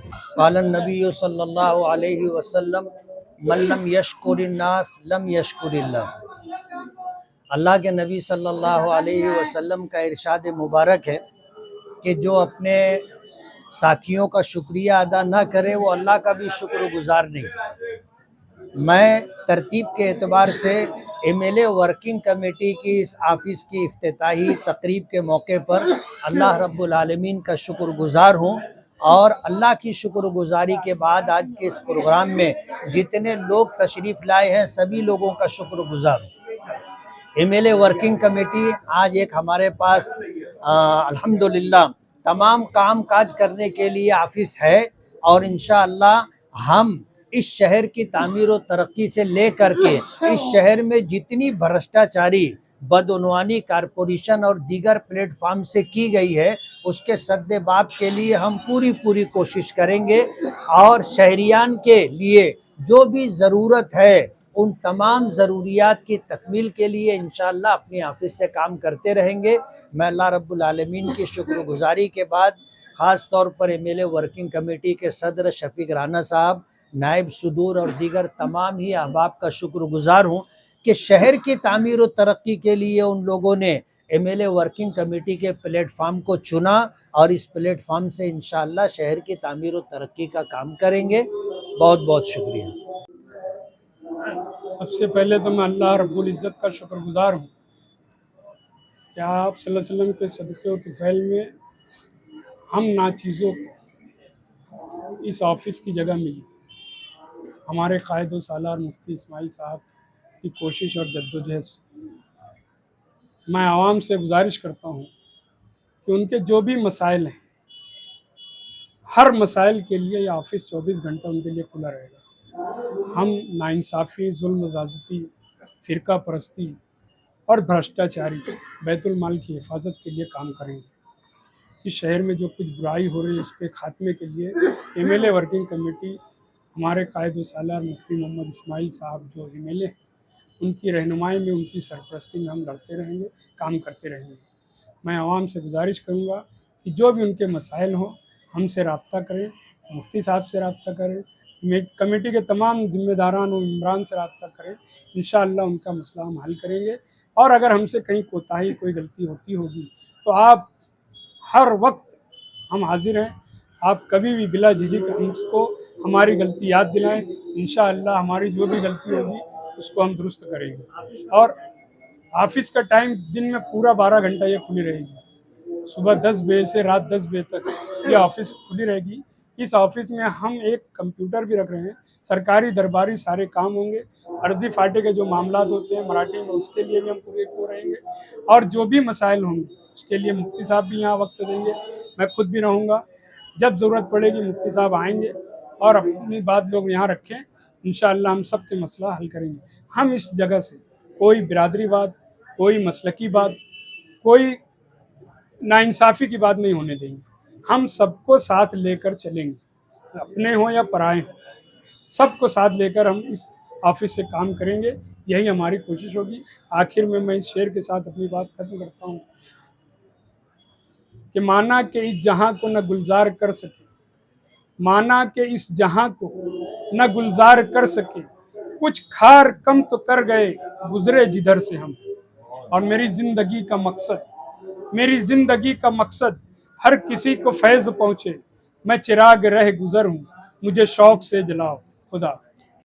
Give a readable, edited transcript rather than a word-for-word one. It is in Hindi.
क़ालन नबी सल्लल्लाहु अलैहि वसल्लम मन लम यशकुरिन्नास लम यशकुरिल्लाह। अल्लाह के नबी सल्लल्लाहु अलैहि वसल्लम का इरशाद मुबारक है कि जो अपने साथियों का शुक्रिया अदा ना करे वो अल्लाह का भी शुक्रगुजार नहीं। मैं तरतीब के एतबार से MLA वर्किंग कमेटी की इस ऑफ़िस की इफ्तिताही तकरीब के मौके पर अल्लाह रब्बुल आलमीन का शुक्रगुजार हूँ और अल्लाह की शुक्रगुजारी के बाद आज के इस प्रोग्राम में जितने लोग तशरीफ़ लाए हैं सभी लोगों का शुक्रगुजार हूँ। MLA वर्किंग कमेटी आज एक हमारे पास अल्हम्दुलिल्लाह तमाम काम काज करने के लिए ऑफिस है और इंशाअल्लाह हम इस शहर की तामीर और तरक्की से लेकर के इस शहर में जितनी भ्रष्टाचारी बदउनवानी कारपोरेशन और दीगर प्लेटफार्म से की गई है उसके सद्देबाब के लिए हम पूरी कोशिश करेंगे और शहरियान के लिए जो भी ज़रूरत है उन तमाम ज़रूरियात की तकमील के लिए इंशाअल्लाह अपनी ऑफिस से काम करते रहेंगे। मैं अल्लाह रब्बुल आलमीन की शुक्रगुजारी के बाद ख़ास तौर पर MLA वर्किंग कमेटी के सदर शफीक राना साहब, नायब सदूर और दीगर तमाम ही अहबाब का शुक्रगुजार हूँ कि शहर की तामीर और तरक्की के लिए उन लोगों ने MLA वर्किंग कमेटी के प्लेटफार्म को चुना और इस प्लेटफार्म से इंशाअल्लाह शहर की तामीर और तरक्की का काम करेंगे। बहुत बहुत शुक्रिया। सबसे पहले तो मैं अल्लाह रब्बुल इज़्ज़त का शुक्रगुजार हूँ कि आप सल्लल्लाहु अलैहि वसल्लम के सदक़े और तुफ़ैल में हम नाचीज़ों को इस ऑफ़िस की जगह मिली। हमारे कायद व सालार मुफ्ती इस्माइल साहब की कोशिश और जद्दोजहद से मैं आवाम से गुजारिश करता हूँ कि उनके जो भी मसाइल हैं हर मसाइल के लिए यह ऑफ़िस 24 घंटा उनके लिए खुला रहेगा। हम नाइंसाफ़ी, जुल्म ज़्यादती, फ़िरका परस्ती और भ्रष्टाचारी बैतुल माल की हिफाजत के लिए काम करेंगे। इस शहर में जो कुछ बुराई हो रही है उसके खात्मे के लिए MLA वर्किंग कमेटी हमारे कायद व सालार मुफ्ती मोहम्मद इस्माइल साहब जो MLA उनकी रहनुमाई में, उनकी सरपरस्ती में हम लड़ते रहेंगे, काम करते रहेंगे। मैं आवाम से गुजारिश करूँगा कि जो भी उनके मसाइल हों हमसे रब्ता करें, मुफ्ती साहब से रब्ता करें, कमेटी के तमाम ज़िम्मेदारान और इमरान से रब्ता करें। इंशाअल्लाह उनका मसला हम हल करेंगे और अगर हमसे कहीं कोताही, कोई गलती होती होगी तो आप हर वक्त हम हाजिर हैं। आप कभी भी बिला झिझक हमको हमारी गलती याद दिलाएं। इंशाअल्लाह हमारी जो भी गलती होगी उसको हम दुरुस्त करेंगे। और ऑफ़िस का टाइम दिन में पूरा 12 घंटा ये खुली रहेगी। सुबह 10 बजे से रात 10 बजे तक ये ऑफ़िस खुली रहेगी। इस ऑफ़िस में हम एक कंप्यूटर भी रख रहे हैं, सरकारी दरबारी सारे काम होंगे। अर्जी फाटे के जो मामला होते हैं मराठी में उसके लिए भी हम पूरे को रहेंगे और जो भी मसाइल होंगे उसके लिए मुफ्ती साहब भी यहाँ वक्त देंगे, मैं खुद भी रहूँगा। जब ज़रूरत पड़ेगी मुफ्ती साहब आएंगे और अपनी बात लोग यहाँ रखें। इंशाअल्लाह हम सब के मसला हल करेंगे। हम इस जगह से कोई बिरादरी बात, कोई मसलकी बात, कोई नाइंसाफ़ी की बात नहीं होने देंगे। हम सबको साथ लेकर चलेंगे, अपने हों या पराए हों, सबको साथ लेकर हम इस ऑफ़िस से काम करेंगे। यही हमारी कोशिश होगी। आखिर में मैं इस शेर के साथ अपनी बात खत्म करता हूँ कि माना के इस जहाँ को न गुलजार कर सके, माना के इस जहाँ को न गुलजार कर सके, कुछ खार कम तो कर गए गुजरे जिधर से हम। और मेरी ज़िंदगी का मकसद हर किसी को फैज़ पहुँचे। मैं चिराग रह गुज़र हूँ, मुझे शौक़ से जलाओ। खुदा।